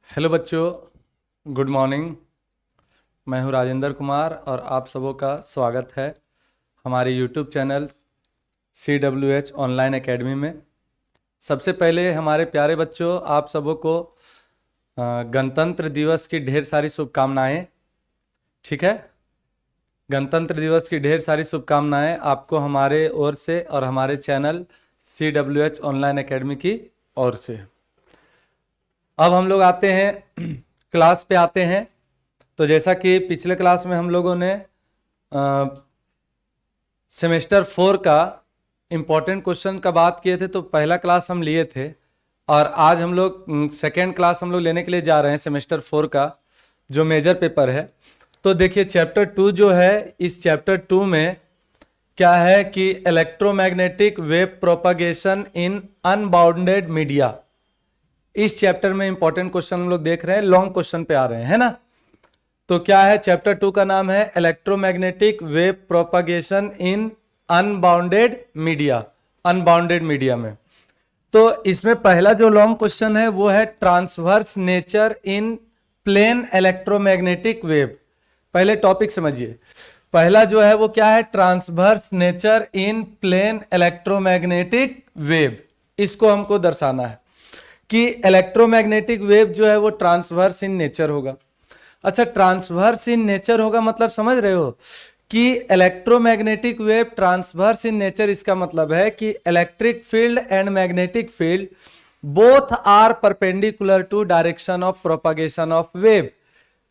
Hello बच्चों, good morning. मैं हूं राजेंद्र कुमार और आप सबों का स्वागत है हमारे YouTube channel CWH online academy में। सबसे पहले हमारे प्यारे बच्चों, आप सबों को गणतंत्र दिवस की ढेर सारी शुभकामनाएं। ठीक है, गणतंत्र दिवस की ढेर सारी शुभकामनाएं आपको हमारे ओर से और हमारे चैनल CWH ऑनलाइन एकेडमी की ओर से। अब हम लोग आते हैं क्लास पे आते हैं। तो जैसा कि पिछले क्लास में हम लोगों ने सेमेस्टर 4 का इम्पोर्टेंट क्वेश्चन का बात किए थे, तो पहला क्लास हम लिए थे और आज हम लोग सेकेंड क्लास हम लोग लेने के लिए जा रहे हैं सेमेस्टर 4 का जो मेजर पेपर है। तो देखिए चैप्टर 2 जो है, इस चैप्टर 2 में क्या है कि इलेक्ट्रोमैग्नेटिक वेव प्रोपागेशन इन अनबाउंडेड मीडिया। इस चैप्टर में इंपॉर्टेंट क्वेश्चन हम लोग देख रहे हैं, लॉन्ग क्वेश्चन पे आ रहे हैं, है ना। तो क्या है, चैप्टर 2 का नाम है इलेक्ट्रोमैग्नेटिक वेव प्रोपागेशन इन अनबाउंडेड मीडिया, अनबाउंडेड मीडिया में। तो इसमें पहला जो लॉन्ग क्वेश्चन है वो है transverse nature in plane electromagnetic wave. पहले टॉपिक समझिए, पहला जो है वो क्या है, transverse nature in plane electromagnetic wave. इसको हमको दर्शाना है कि इलेक्ट्रोमैग्नेटिक वेव जो है वो ट्रांसवर्स इन नेचर होगा। अच्छा, ट्रांसवर्स इन नेचर होगा मतलब समझ रहे हो कि electromagnetic wave transverse in nature, इसका मतलब है कि electric field and magnetic field both are perpendicular to direction of propagation of wave.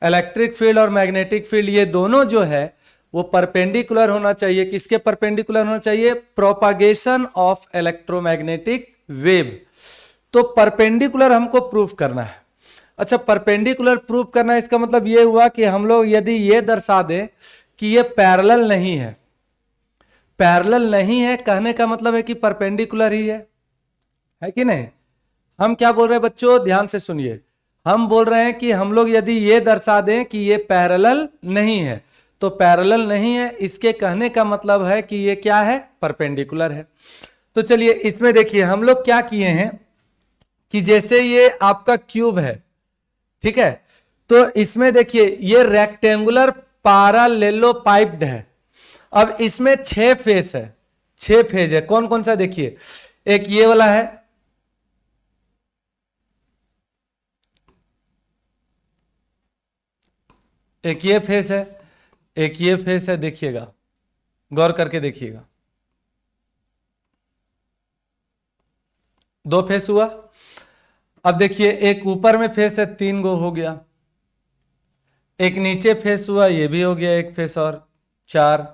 Electric field और मैग्नेटिक फील्ड ये दोनों जो है वो परपेंडिकुलर होना चाहिए। किसके परपेंडिकुलर होना चाहिए? Propagation of electromagnetic wave. तो परपेंडिकुलर हमको प्रूफ करना है। अच्छा, परपेंडिकुलर प्रूफ करना है, इसका मतलब ये हुआ कि हम लोग यदि ये दर्शा दें कि ये पैरेलल नहीं है, पैरेलल नहीं है कहने का मतलब है कि परपेंडिकुलर ही है कि नहीं। हम क्या बोल रहे हैं बच्चों, ध्यान से सुनिए। हम बोल रहे हैं कि हम लोग यदि ये दर्शा दें कि ये पैरेलल नहीं है, तो पैरेलल नहीं है इसके कहने का मतलब है कि ये क्या है, परपेंडिकुलर है। तो चलिए इसमें देखिए हम लोग क्या किए हैं कि जैसे ये आपका क्यूब है, ठीक है, तो इसमें देखिए ये रेक्टेंगुलर पैरेललोपाइप्ड है। अब इसमें 6 फेस है, 6 फेज है। कौन कौन सा देखिए, एक ये वाला है, एक ये फेस है, एक ये फेस है। देखिएगा, गौर करके देखिएगा, 2 फेस हुआ। अब देखिए एक ऊपर में फेस है, 3 गो हो गया। एक नीचे फेस हुआ, ये भी हो गया एक फेस और 4।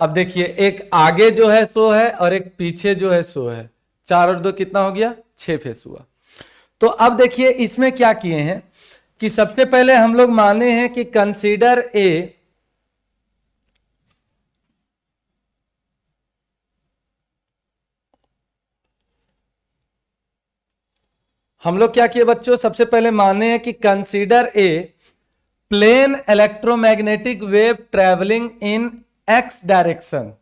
अब देखिए एक आगे जो है सो है और एक पीछे जो है सो है। 4 और 2 कितना हो गया, 6 फेस हुआ। तो अब देखिए इसमें क्या किए हैं कि सबसे पहले हम लोग माने हैं कि कंसीडर ए, हम लोग क्या किए बच्चों, सबसे पहले माने हैं कि consider a plane electromagnetic wave travelling in x direction.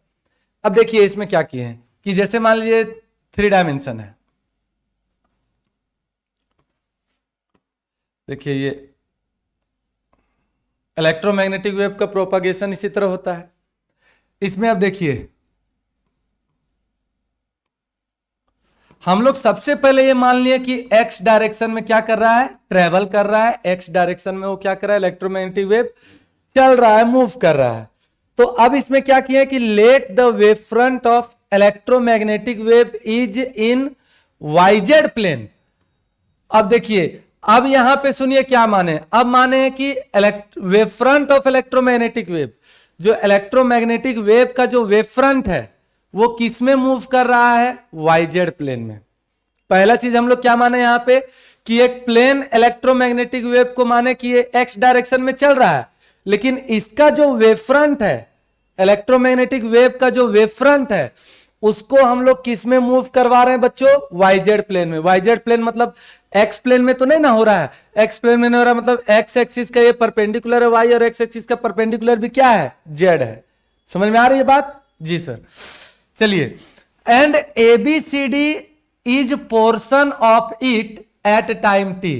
अब देखिए इसमें क्या किए हैं कि जैसे मान लीजिए 3 डायमेंशन है। देखिए ये इलेक्ट्रोमैग्नेटिक वेव का प्रोपागेशन इसी तरह होता है। इसमें अब देखिए हम लोग सबसे पहले ये मान लिए कि एक्स डायरेक्शन में क्या कर रहा है, ट्रेवल कर रहा है। एक्स डायरेक्शन में वो क्या कर रहा है, इलेक्ट्रोमैग्नेटिक वेव चल रहा है, मूव कर रहा है। तो अब इसमें क्या किया है कि let the wave front of electromagnetic wave is in YZ plane. अब देखिए, अब यहां पे सुनिए क्या माने, अब माने हैं कि wave front of electromagnetic wave, जो इलेक्ट्रोमैग्नेटिक वेव का जो वेव फ्रंट है वो किस में मूव कर रहा है, वाईजेड प्लेन में। पहला चीज हम लोग क्या माने यहां पे कि एक प्लेन इलेक्ट्रोमैग्नेटिक वेव को माने कि ये एक्स डायरेक्शन में चल रहा है, लेकिन इसका जो वेव फ्रंट है, इलेक्ट्रोमैग्नेटिक वेव का जो वेव फ्रंट है उसको हम लोग किस में मूव करवा रहे हैं बच्चों, वाईजेड प्लेन में। वाईजेड प्लेन मतलब एक्स प्लेन में तो नहीं ना हो रहा है, एक्स प्लेन में नहीं हो रहा मतलब एक्स एक्सिस का ये परपेंडिकुलर है वाई और एक्स एक्सिस का परपेंडिकुलर भी क्या है, जेड है। समझ में आ रही है बात जी सर। चलिए, and ABCD is portion of it at time t।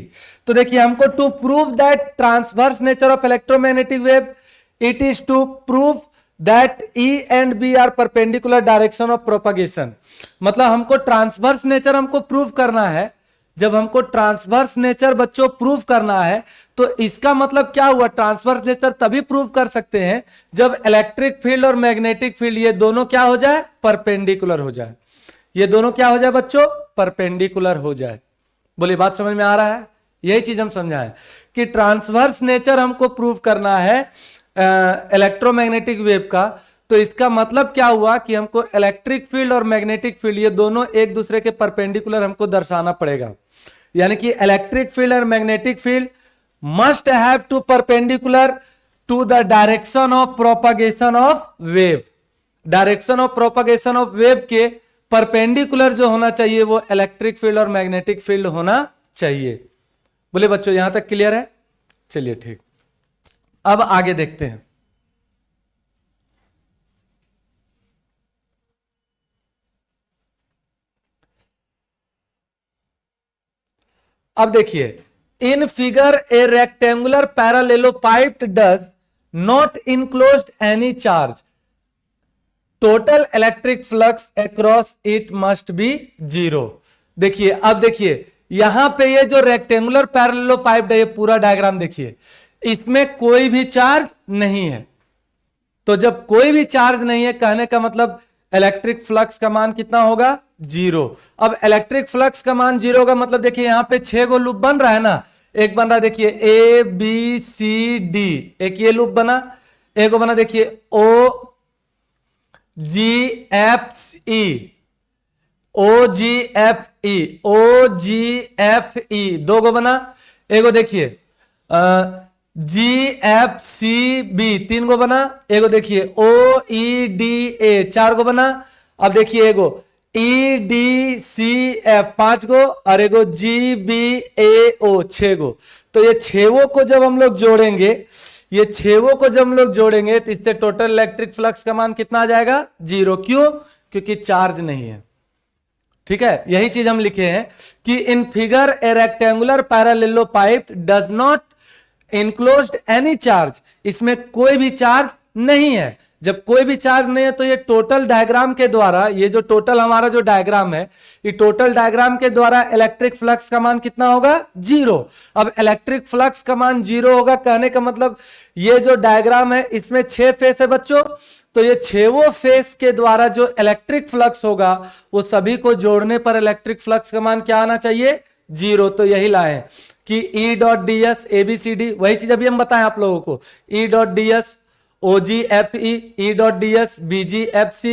तो देखिए हमको to prove that transverse nature of electromagnetic wave, it is to prove that E and B are perpendicular direction of propagation. मतलब हमको transverse nature हमको prove करना है। जब हमको ट्रांसवर्स नेचर बच्चों प्रूव करना है तो इसका मतलब क्या हुआ, ट्रांसवर्स नेचर तभी प्रूव कर सकते हैं जब इलेक्ट्रिक फील्ड और मैग्नेटिक फील्ड ये दोनों क्या हो जाए, परपेंडिकुलर हो जाए। ये दोनों क्या हो जाए बच्चों, परपेंडिकुलर हो जाए। बोलिए बात समझ में आ रहा है? यही चीज हम समझाएं कि ट्रांसवर्स नेचर हमको प्रूव करना है इलेक्ट्रोमैग्नेटिक वेव का। तो इसका मतलब क्या हुआ कि हमको इलेक्ट्रिक फील्ड और मैग्नेटिक फील्ड ये दोनों एक दूसरे के परपेंडिकुलर हमको दर्शाना पड़ेगा। यानी कि इलेक्ट्रिक फील्ड और magnetic field must have to perpendicular to the direction of propagation of wave. Direction of propagation of wave के परपेंडिकुलर जो होना चाहिए वो इलेक्ट्रिक फील्ड और मैग्नेटिक फील्ड होना चाहिए। बोले बच्चों यहां तक क्लियर है? चलिए ठीक, अब आगे देखते हैं। अब देखिए, in figure a rectangular parallelepiped does not enclosed any charge, total electric flux across it must be zero. देखिए अब देखिए यहां पे ये जो रेक्टेंगुलर पैरेललोपाइप्ड है, ये पूरा डायग्राम देखिए, इसमें कोई भी चार्ज नहीं है। तो जब कोई भी चार्ज नहीं है कहने का मतलब इलेक्ट्रिक फ्लक्स का मान कितना होगा, जीरो। अब इलेक्ट्रिक फ्लक्स का मान जीरो का मतलब देखिए यहां पे 6 गो लूप बन रहा है ना। एक बन रहा है देखिए ए बी सी डी, एक ये लूप बना, एक बना देखिए ओ जी एफ ई, ओ जी एफ ई, ओ जी एफ ई, दो गो बना। एगो देखिए जी एफ सी बी, तीन गो बना। एगो देखिए ओ ई डी ए, चार गो बना। अब देखिए एगो ई डी सी एफ, पांच गो, और एगो जी बी ए ओ, छह गो। तो ये छेवों को जब हम लोग जोड़ेंगे, ये छेवों को जब हम लोग जोड़ेंगे तो इससे टोटल इलेक्ट्रिक फ्लक्स का मान कितना आ जाएगा, जीरो। क्यों? क्योंकि चार्ज नहीं है। ठीक है, यही चीज हम लिखे हैं कि in figure a rectangular parallelepiped does not enclosed any charge, इसमें कोई भी चार्ज नहीं है। जब कोई भी चार्ज नहीं है तो ये टोटल डायग्राम के द्वारा, ये जो टोटल हमारा जो डायग्राम है, ये टोटल डायग्राम के द्वारा इलेक्ट्रिक फ्लक्स का मान कितना होगा, जीरो। अब इलेक्ट्रिक फ्लक्स का मान जीरो होगा कहने का मतलब ये जो डायग्राम है इसमें 6 फेस है बच्चों। तो ये 6 फेस के द्वारा जो इलेक्ट्रिक फ्लक्स होगा वो सभी को जोड़ने पर इलेक्ट्रिक फ्लक्स का मान क्या आना चाहिए, जीरो। तो यही लाए कि E dot d S A B C D, वही चीज अभी हम बताएं आप लोगों को, E dot d S O G F E dot d S B G F C,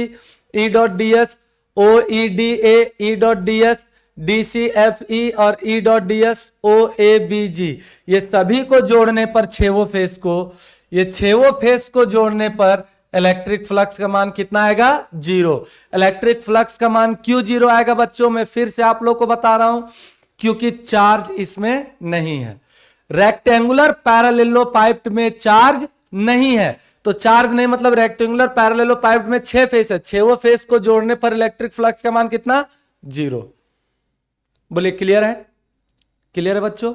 E dot d S O E D A, E dot d S D C F E, और E dot d S O A B G. ये सभी को जोड़ने पर 6 face को, ये 6 face को जोड़ने पर इलेक्ट्रिक फ्लक्स का मान कितना आएगा, जीरो। इलेक्ट्रिक फ्लक्स का मान क्यों जीरो आएगा बच्चों, मैं फिर से आप लोग को बता रहा हूं, क्योंकि चार्ज इसमें नहीं है। रेक्टेंगुलर पैरालेलोपाइप्ड में चार्ज नहीं है। तो चार्ज नहीं मतलब रेक्टेंगुलर पैरालेलोपाइप्ड में 6 फेस है, 6 फेस को जोड़ने पर इलेक्ट्रिक फ्लक्स का मान कितना, जीरो। बोलिए क्लियर है? क्लियर है बच्चों?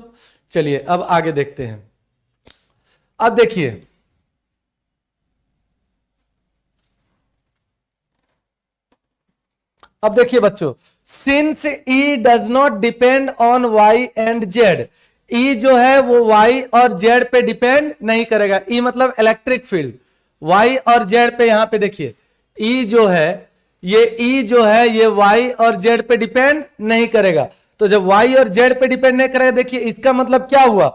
चलिए अब आगे देखते हैं। अब देखिए, अब देखिए बच्चों, since E does not depend on y and z, E जो है वो वाई और जेड पे डिपेंड नहीं करेगा। ई मतलब इलेक्ट्रिक फील्ड, वाई और जेड पे, यहां पे देखिए ई जो है, ये ई जो है ये वाई और जेड पे डिपेंड नहीं करेगा। तो जब वाई और जेड पे डिपेंड नहीं करेगा, देखिए इसका मतलब क्या हुआ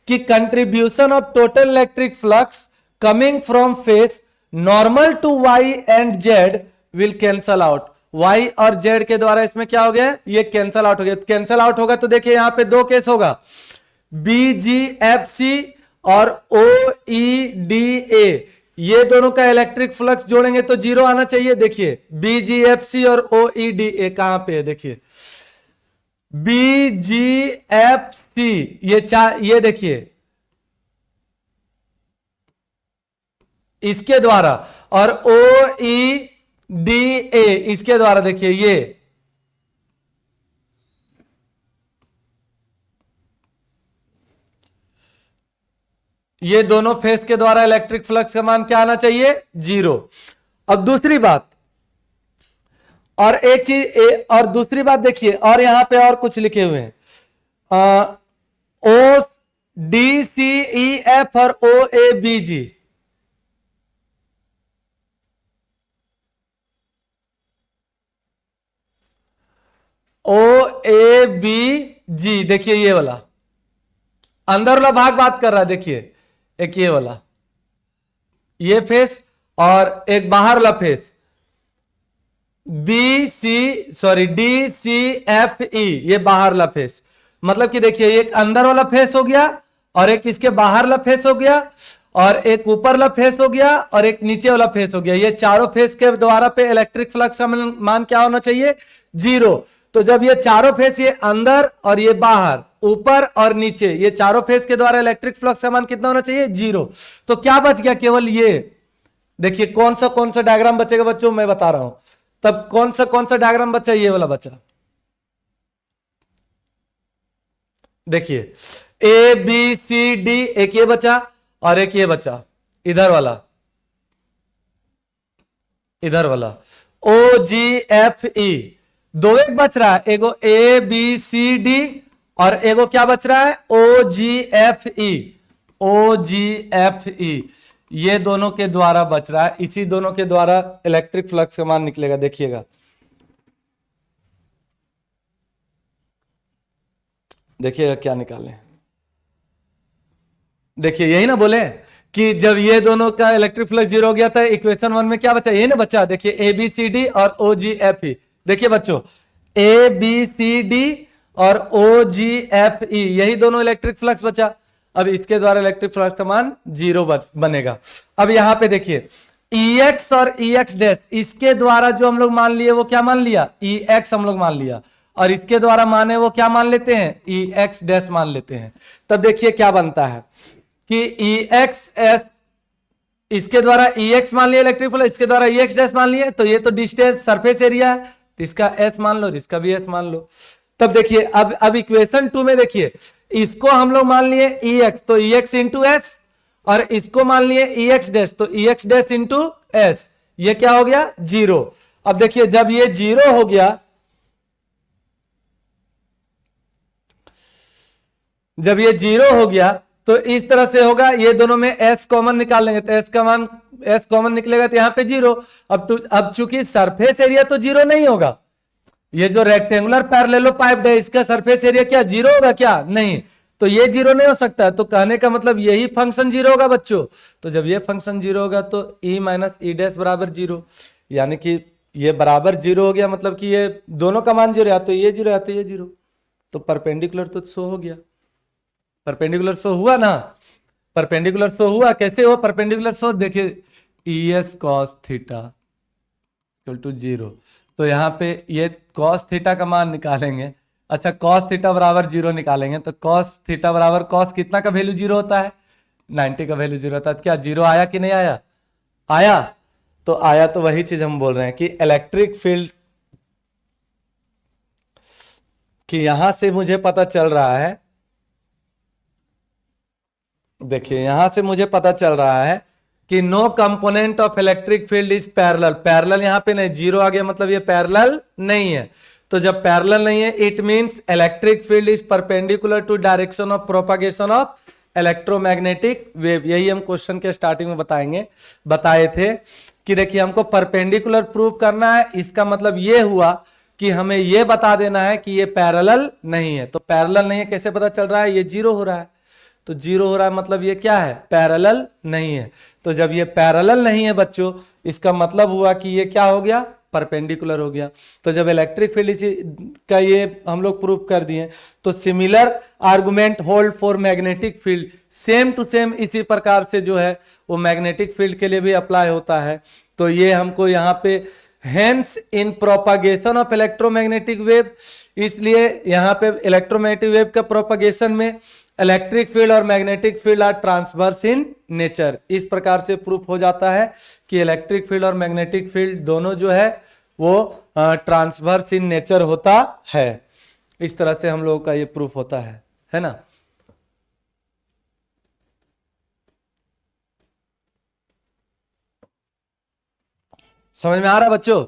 कि contribution of total electric flux coming from face normal to Y and Z will cancel out. Y और जेड के द्वारा इसमें क्या हो गया, ये कैंसल आउट हो गया। कैंसल आउट होगा तो देखिए यहां पे 2 केस होगा, बी जी एफ सी और ओ ई डी ए, ये दोनों का इलेक्ट्रिक फ्लक्स जोड़ेंगे तो जीरो आना चाहिए। देखिए बी जी एफ सी और ओ ई डी ए कहां पे है, देखिए बी जी एफ सी, ये देखिए इसके द्वारा, और ओ ई डी ए इसके द्वारा, देखिए ये ये दोनों फेस के द्वारा इलेक्ट्रिक फ्लक्स का मान क्या आना चाहिए? 0। अब दूसरी बात, और एक चीज और दूसरी बात देखिए, और यहां पे और कुछ लिखे हुए हैं, O D C E F और ओ A B ji. O A B जी, देखिए ये वाला अंदर वाला भाग बात कर रहा है। देखिए एक ये वाला, ये फेस और एक बाहर वाला face, D C F E, ये बाहर वाला फेस। मतलब कि देखिए एक अंदर वाला फेस हो गया और एक इसके बाहर वाला फेस हो गया और एक ऊपर वाला फेस हो गया और एक नीचे वाला फेस हो गया। ये चारों फेस के द्वारा पे इलेक्ट्रिक फ्लक्स का मान क्या होना चाहिए? 0। तो जब ये चारों फेस, ये अंदर और ये बाहर, ऊपर और नीचे, ये चारों फेस के द्वारा इलेक्ट्रिक फ्लक्स का मान कितना होना चाहिए? 0। तो क्या बच गया? केवल ये। देखिए कौन सा डायग्राम बचेगा बच्चों, मैं बता रहा हूं। तब कौन सा डायग्राम बचा? ये वाला बचा। देखिए ए बी सी डी, एक ये बचा और एक ये बचा, इधर वाला, इधर वाला ओ जी एफ ई, दो एक बच रहा है, एगो ए बी सी डी और एगो क्या बच रहा है? ओ जी एफ ई, ओ जी एफ ई। ये दोनों के द्वारा बच रहा है, इसी दोनों के द्वारा इलेक्ट्रिक फ्लक्स का मान निकलेगा। देखिएगा, देखिएगा क्या निकाले। देखिए यही ना बोले कि जब ये दोनों का इलेक्ट्रिक फ्लक्स 0 हो गया था, इक्वेशन 1 में क्या बचा? यही ना बचा। देखिए ए बी सी डी और ओ जी एफ ई। देखिए बच्चों, ए बी सी डी और ओ जी एफ ई, यही दोनों इलेक्ट्रिक फ्लक्स बचा। अब इसके द्वारा इलेक्ट्रिक फ्लक्स का मान 0 बनेगा। अब यहां पे देखिए ई एक्स और ई एक्स डैश, इसके द्वारा जो हम लोग मान लिए वो क्या मान लिया? ई एक्स हम लोग मान लिया, और इसके द्वारा माने वो क्या मान लेते हैं? ई एक्स डैश मान लेते हैं। तब देखिए क्या बनता है कि ई एक्स एस, इसके द्वारा ई एक्स मान लिया इलेक्ट्रिक फ्लक्स, इसके द्वारा ई एक्स डैश मान लिया, तो ये तो डिस्टेंस सरफेस एरिया है, तो इसका एस मान लो, इसका भी एस मान लो। तब देखिए अब इक्वेशन 2 में देखिए, इसको हम लोग मान लिए ई एक्स, तो ई एक्स इंटू एस, और इसको मान लिए ई एक्स डैश, तो ई एक्स डैश इंटू एस। ये क्या हो गया? 0। अब देखिए जब ये 0 हो गया, जब ये 0 हो गया तो इस तरह से होगा, ये दोनों में s कॉमन निकाल लेंगे, तो s का मान, s कॉमन निकलेगा तो यहां पे 0। अब चूंकि सरफेस एरिया तो 0 नहीं होगा, ये जो रेक्टेंगुलर पैरेललो पाइप है इसका सरफेस एरिया क्या 0 होगा? क्या नहीं, तो ये 0 नहीं हो सकता। तो कहने का मतलब यही फंक्शन 0 होगा बच्चों। तो जब ये फंक्शन 0 होगा तो e माइनस ई डैश बराबर 0, यानी कि ये बराबर 0 हो गया, मतलब कि ये दोनों का मान 0, या तो ये 0 या तो ये 0। तो परपेंडिकुलर तो शो हो गया, परपेंडिकुलर शो हुआ ना, परपेंडिकुलर शो हुआ। कैसे हुआ परपेंडिकुलर शो? देखिए E S cos theta equal to 0, तो यहाँ पे ये कॉस थीटा का मान निकालेंगे। अच्छा, कॉस थीटा बराबर 0 निकालेंगे, तो कॉस थीटा बराबर कॉस कितना का वैल्यू 0 होता है? 90 का वैल्यू 0 होता है। क्या 0 आया कि नहीं आया? आया। तो आया, तो वही चीज हम बोल रहे हैं कि इलेक्ट्रिक फील्ड कि यहां से मुझे पता चल रहा है, देखिए यहां से मुझे पता चल रहा है कि no component of electric field is parallel. Parallel यहां पे नहीं, 0 आ गया, मतलब ये पैरेलल नहीं है। तो जब पैरेलल नहीं है, it means electric field is perpendicular to direction of propagation of electromagnetic wave. यही हम क्वेश्चन के स्टार्टिंग में बताए थे कि देखिए हमको परपेंडिकुलर प्रूव करना है। इसका मतलब ये हुआ कि हमें ये बता देना है कि ये पैरेलल नहीं है। तो पैरेलल नहीं है कैसे पता चल रहा है? ये 0 हो रहा है, तो 0 हो रहा है, मतलब ये क्या है? पैरेलल नहीं है। तो जब ये पैरेलल नहीं है बच्चों, इसका मतलब हुआ कि ये क्या हो गया? परपेंडिकुलर हो गया। तो जब इलेक्ट्रिक फील्ड का ये हम लोग प्रूफ कर दिए, तो similar argument hold for magnetic field, same to same इसी प्रकार से जो है वो मैग्नेटिक फील्ड के लिए भी अप्लाई होता है। तो ये हमको यहाँ पे hence in propagation of electromagnetic wave, इसलिए यहाँ पे इलेक्ट्रोमैग्नेटिक वेव का प्रोपागेशन में इलेक्ट्रिक फील्ड और magnetic field are transverse in nature. इस प्रकार से प्रूफ हो जाता है कि इलेक्ट्रिक फील्ड और मैग्नेटिक फील्ड दोनों जो है वो ट्रांसवर्स इन नेचर होता है। इस तरह से हम लोगों का ये प्रूफ होता है ना। समझ में आ रहा है बच्चों?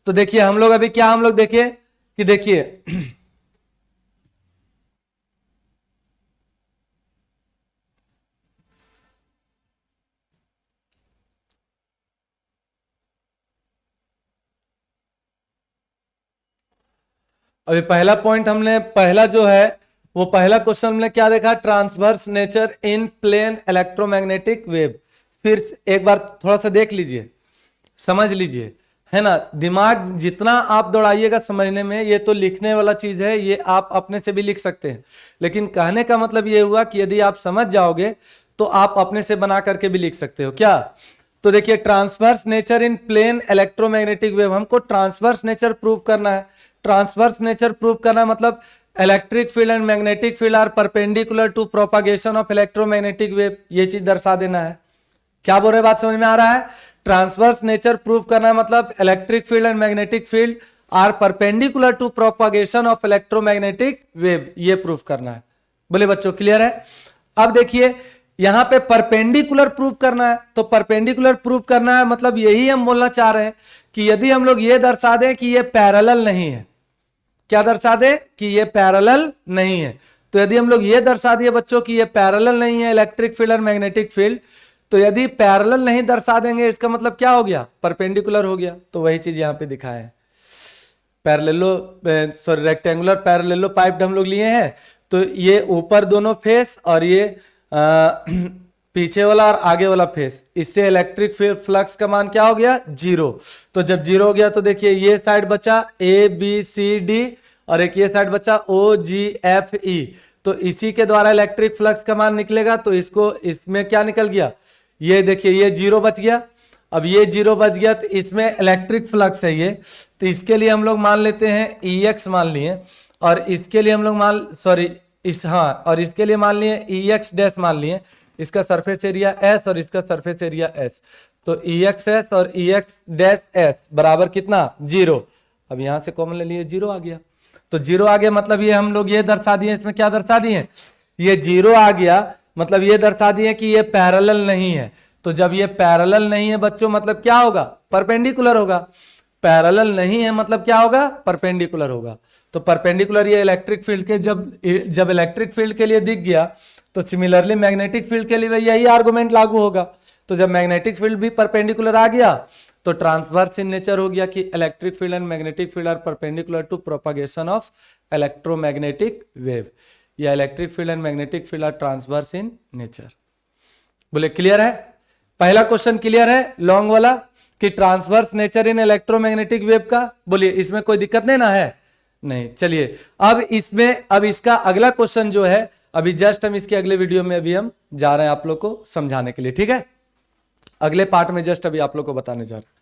तो देखिए हम लोग अभी क्या हम लोग देखिए कि देखिए अभी पहला पॉइंट हमने पहला जो है वो पहला क्वेश्चन हमने क्या देखा, transverse nature in plane electromagnetic wave. फिर एक बार थोड़ा सा देख लीजिए, समझ लीजिए, है ना। दिमाग जितना आप दौड़ाइएगा समझने में, ये तो लिखने वाला चीज है, ये आप अपने से भी लिख सकते हैं, लेकिन कहने का मतलब ये हुआ कि यदि आप समझ जाओगे तो आप अपने से बना करके भी लिख सकते हो क्या। तो देखिए transverse nature in plane electromagnetic wave, हमको ट्रांसवर्स नेचर प्रूव करना है। ट्रांसवर्स नेचर प्रूव करना मतलब electric field and magnetic field are perpendicular to propagation of electromagnetic wave, ये चीज दर्शा देना है। क्या बोल रहे, बात समझ में आ रहा है? ट्रांसवर्स नेचर प्रूव करना मतलब electric field and magnetic field are perpendicular to propagation of electromagnetic wave, ये प्रूव करना है। बोले बच्चों क्लियर है? अब देखिए यहां पे परपेंडिकुलर प्रूव करना है, तो परपेंडिकुलर प्रूव करना है मतलब यही हम बोलना चाह रहे हैं कि यदि हम लोग ये दर्शा दें कि ये पैरेलल नहीं है, क्या दर्शा दे कि ये पैरेलल नहीं है, तो यदि हम लोग ये दर्शा दिए बच्चों कि ये पैरेलल नहीं है इलेक्ट्रिक फील्ड और मैग्नेटिक फील्ड, तो यदि पैरेलल नहीं दर्शा देंगे इसका मतलब क्या हो गया, परपेंडिकुलर हो गया। तो वही चीज यहां पे दिखाया है, पैरेललो सॉरी रेक्टेंगुलर पैरेललो पाइप हम लोग लिए हैं, तो ये ऊपर दोनों फेस और ये पीछे वाला और आगे वाला फेस, इससे इलेक्ट्रिक फ्लक्स का मान क्या हो गया, 0। तो जब 0 हो गया तो देखिए ये साइड बचा ABCD और एक ये साइड बचा OGFE, तो इसी के द्वारा इलेक्ट्रिक फ्लक्स का मान निकलेगा। तो इसको इसमें क्या निकल गया, ये देखिए ये 0 बच गया। अब ये 0 बच गया तो इसमें इलेक्ट्रिक फ्लक्स है ये, तो इसके लिए हम लोग मान लेते हैं EX मान लिए, और इसके लिए हम लोग और इसके लिए मान लिए EX डैश मान लिए, इसका सरफेस एरिया S और इसका सरफेस एरिया S, तो EXS और EX डैश S बराबर कितना, 0। अब यहां से कॉमन ले लिए 0 आ गया, तो 0 आ गया मतलब ये हम लोग ये दर्शा दिए, इसमें क्या दर्शा दिए, ये 0 आ गया मतलब ये दर्शा दिए कि ये पैरेलल नहीं है। तो जब ये पैरेलल नहीं है बच्चों मतलब क्या होगा, परपेंडिकुलर होगा। पैरेलल नहीं है मतलब क्या होगा, परपेंडिकुलर होगा। तो परपेंडिकुलर ये इलेक्ट्रिक फील्ड के जब इलेक्ट्रिक फील्ड के लिए दिख गया, तो सिमिलरली मैग्नेटिक फील्ड के लिए यही आर्गुमेंट लागू होगा। तो जब मैग्नेटिक फील्ड भी परपेंडिकुलर आ गया तो ट्रांसवर्स इन नेचर हो गया कि electric field and magnetic field are perpendicular to propagation of electromagnetic wave, या electric field and magnetic field are transverse in nature. बोले क्लियर है? पहला क्वेश्चन क्लियर है लॉन्ग वाला कि transverse nature in electromagnetic wave का। बोलिए इसमें कोई दिक्कत नहीं ना है? नहीं। चलिए अब इसका अगला क्वेश्चन जो है, अभी जस्ट हम इसके अगले वीडियो में अभी हम जा रहे हैं आप लोग को समझाने के लिए, ठीक है? अगले पार्ट में जस्ट अभी आप लोग को बताने जा रहे हैं।